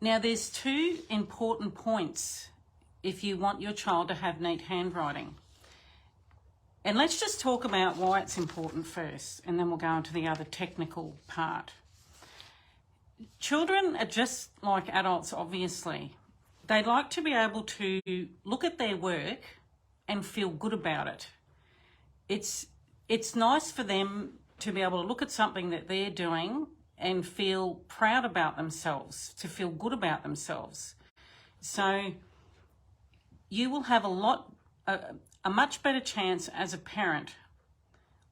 Now, there's two important points if you want your child to have neat handwriting. And let's just talk about why it's important first, and then we'll go into the other technical part. Children are just like adults, obviously. They like to be able to look at their work and feel good about it. It's nice for them to be able to look at something that they're doing and feel proud about themselves, to feel good about themselves. So you will have a much better chance as a parent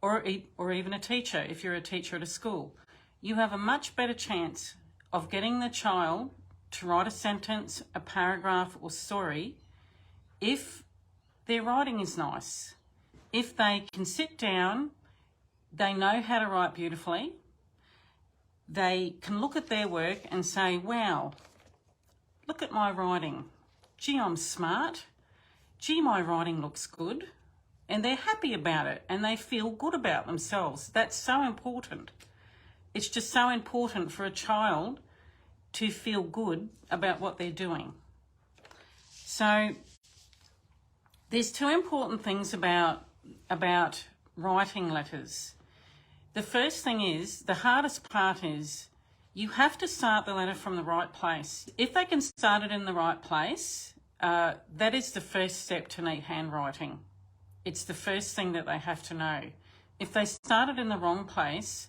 or even a teacher, if you're a teacher at a school. You have a much better chance of getting the child to write a sentence, a paragraph or story if their writing is nice. If they can sit down, they know how to write beautifully, they can look at their work and say, wow, look at my writing. Gee, I'm smart. Gee, my writing looks good. And they're happy about it and they feel good about themselves. That's so important. It's just so important for a child to feel good about what they're doing. So there's two important things about writing letters. The first thing is, the hardest part is, you have to start the letter from the right place. If they can start it in the right place, that is the first step to neat handwriting. It's the first thing that they have to know. If they start it in the wrong place,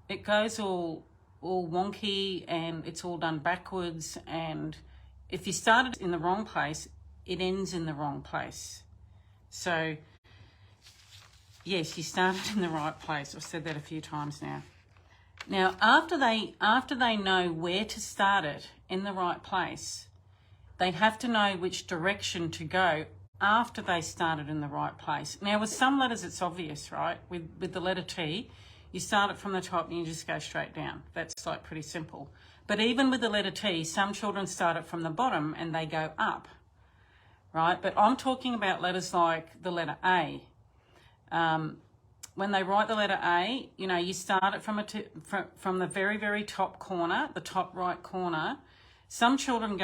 it goes all wonky and it's all done backwards. And if you start it in the wrong place, it ends in the wrong place. So yes, you started in the right place. I've said that a few times now. Now, after they know where to start it in the right place, they have to know which direction to go after they started in the right place. Now, with some letters, it's obvious, right? With the letter T, you start it from the top and you just go straight down. That's like pretty simple. But even with the letter T, some children start it from the bottom and they go up, right? But I'm talking about letters like the letter A. When they write the letter A, you know, you start it from the very, very top corner, the top right corner. Some children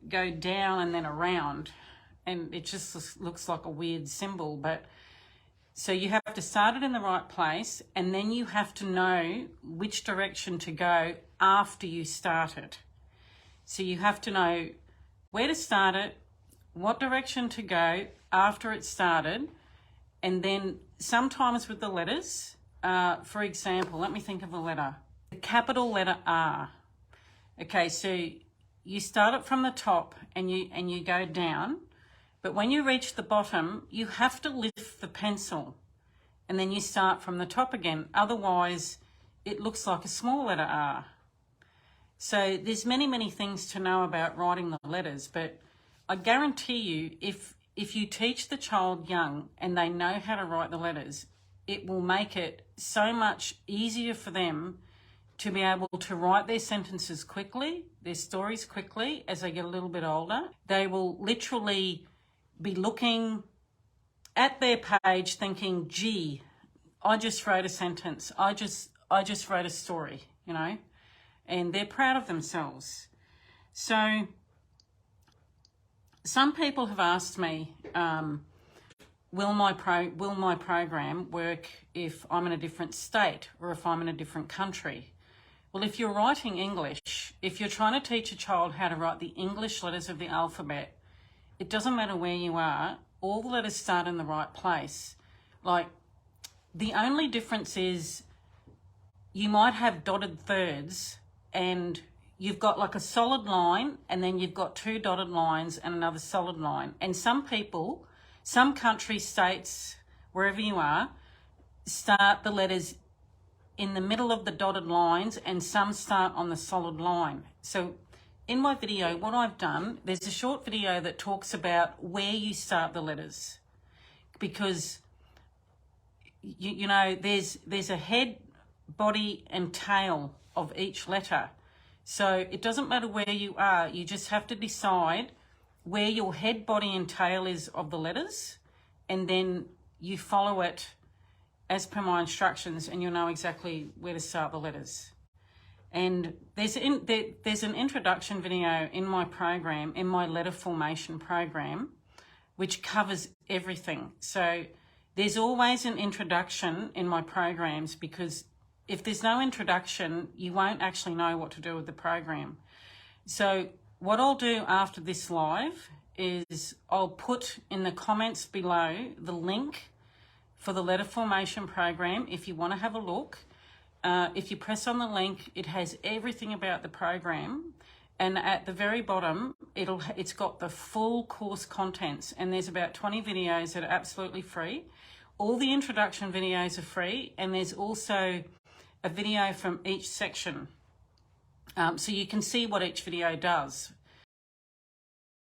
go down and then around, and it just looks like a weird symbol. But so you have to start it in the right place, and then you have to know which direction to go after you start it. So you have to know where to start it, what direction to go after it's started. And then sometimes with the letters, for example, let me think of a letter. The capital letter R. Okay, so you start it from the top and you go down, but when you reach the bottom, you have to lift the pencil and then you start from the top again. Otherwise, it looks like a small letter R. So there's many, many things to know about writing the letters, but I guarantee you, if you teach the child young and they know how to write the letters, it will make it so much easier for them to be able to write their sentences quickly, their stories quickly as they get a little bit older. They will literally be looking at their page thinking, gee, I just wrote a sentence. I just wrote a story, you know, and they're proud of themselves. So some people have asked me, will my program work if I'm in a different state or if I'm in a different country? Well, if you're writing English, if you're trying to teach a child how to write the English letters of the alphabet, it doesn't matter where you are, all the letters start in the right place. Like, the only difference is you might have dotted thirds and you've got like a solid line and then you've got two dotted lines and another solid line. And some people, some countries, states, wherever you are, start the letters in the middle of the dotted lines and some start on the solid line. So in my video, what I've done, there's a short video that talks about where you start the letters, because you know, there's a head, body and tail of each letter. So it doesn't matter where you are, you just have to decide where your head, body and tail is of the letters, and then you follow it as per my instructions and you'll know exactly where to start the letters. And there's an introduction video in my program, in my letter formation program, which covers everything. So there's always an introduction in my programs, because if there's no introduction, you won't actually know what to do with the program. So what I'll do after this live is I'll put in the comments below the link for the letter formation program if you want to have a look. If you press on the link, it has everything about the program, and at the very bottom it's got the full course contents, and there's about 20 videos that are absolutely free. All the introduction videos are free, and there's also a video from each section, so you can see what each video does.